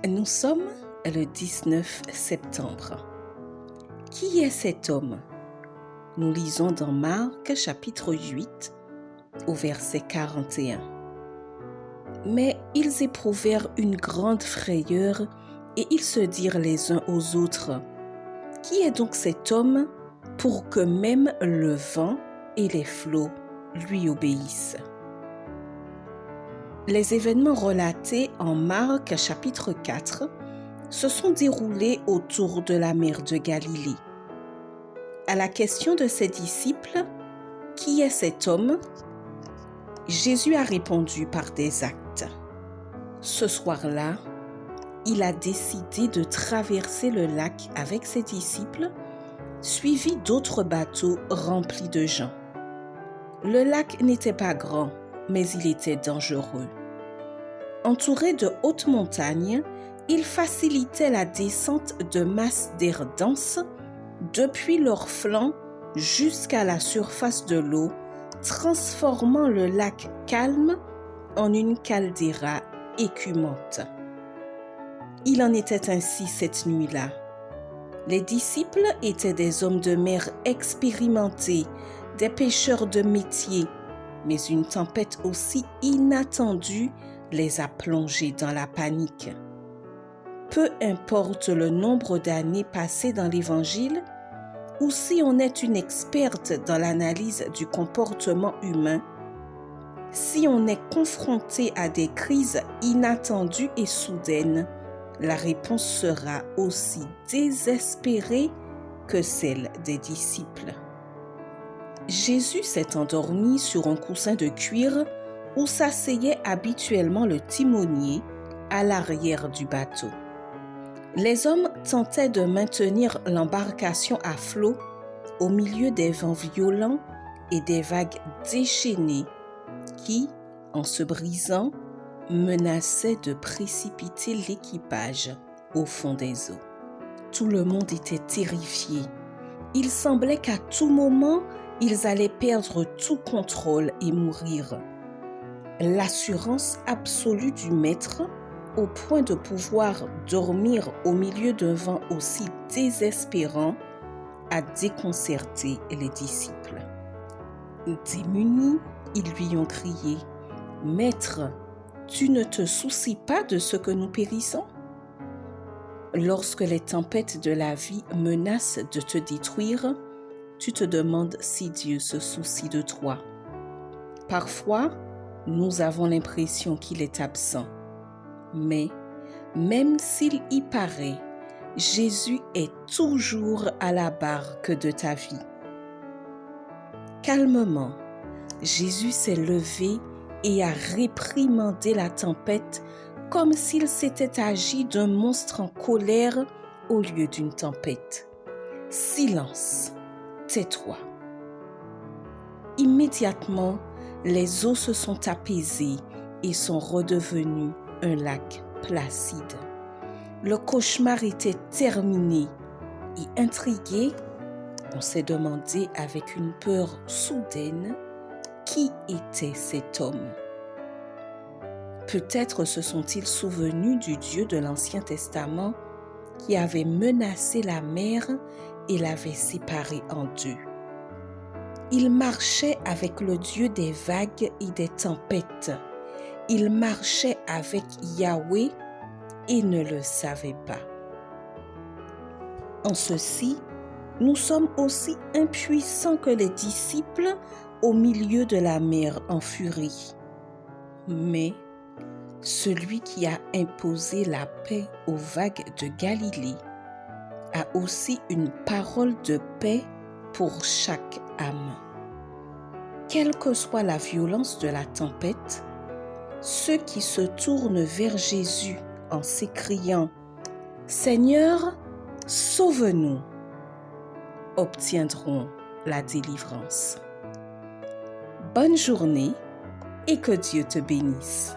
Nous sommes le 19 septembre. Qui est cet homme? Nous lisons dans Marc chapitre 8 au verset 41. Mais ils éprouvèrent une grande frayeur et ils se dirent les uns aux autres: Qui est donc cet homme pour que même le vent et les flots lui obéissent? Les événements relatés en Marc chapitre 4 se sont déroulés autour de la mer de Galilée. À la question de ses disciples, « Qui est cet homme ?», Jésus a répondu par des actes. Ce soir-là, il a décidé de traverser le lac avec ses disciples, suivi d'autres bateaux remplis de gens. Le lac n'était pas grand, mais il était dangereux. Entouré de hautes montagnes, il facilitait la descente de masses d'air dense depuis leurs flancs jusqu'à la surface de l'eau, transformant le lac calme en une caldeira écumante. Il en était ainsi cette nuit-là. Les disciples étaient des hommes de mer expérimentés, des pêcheurs de métier, mais une tempête aussi inattendue les a plongés dans la panique. Peu importe le nombre d'années passées dans l'Évangile, ou si on est une experte dans l'analyse du comportement humain, si on est confronté à des crises inattendues et soudaines, la réponse sera aussi désespérée que celle des disciples. Jésus s'est endormi sur un coussin de cuir où s'asseyait habituellement le timonier à l'arrière du bateau. Les hommes tentaient de maintenir l'embarcation à flot au milieu des vents violents et des vagues déchaînées qui, en se brisant, menaçaient de précipiter l'équipage au fond des eaux. Tout le monde était terrifié. Il semblait qu'à tout moment, ils allaient perdre tout contrôle et mourir. L'assurance absolue du maître, au point de pouvoir dormir au milieu d'un vent aussi désespérant, a déconcerté les disciples. Démunis, ils lui ont crié: « Maître, tu ne te soucies pas de ce que nous périssons ? » Lorsque les tempêtes de la vie menacent de te détruire, tu te demandes si Dieu se soucie de toi. Parfois, nous avons l'impression qu'il est absent. Mais, même s'il y paraît, Jésus est toujours à la barque de ta vie. Calmement, Jésus s'est levé et a réprimandé la tempête comme s'il s'était agi d'un monstre en colère au lieu d'une tempête. « Silence, tais-toi !» Immédiatement, les eaux se sont apaisées et sont redevenues un lac placide. Le cauchemar était terminé et intrigué, on s'est demandé avec une peur soudaine qui était cet homme. Peut-être se sont-ils souvenus du Dieu de l'Ancien Testament qui avait menacé la mer et l'avait séparée en deux. Il marchait avec le Dieu des vagues et des tempêtes. Il marchait avec Yahweh et ne le savait pas. En ceci, nous sommes aussi impuissants que les disciples au milieu de la mer en furie. Mais celui qui a imposé la paix aux vagues de Galilée a aussi une parole de paix pour chaque âme. Quelle que soit la violence de la tempête, ceux qui se tournent vers Jésus en s'écriant « Seigneur, sauve-nous » obtiendront la délivrance. Bonne journée et que Dieu te bénisse.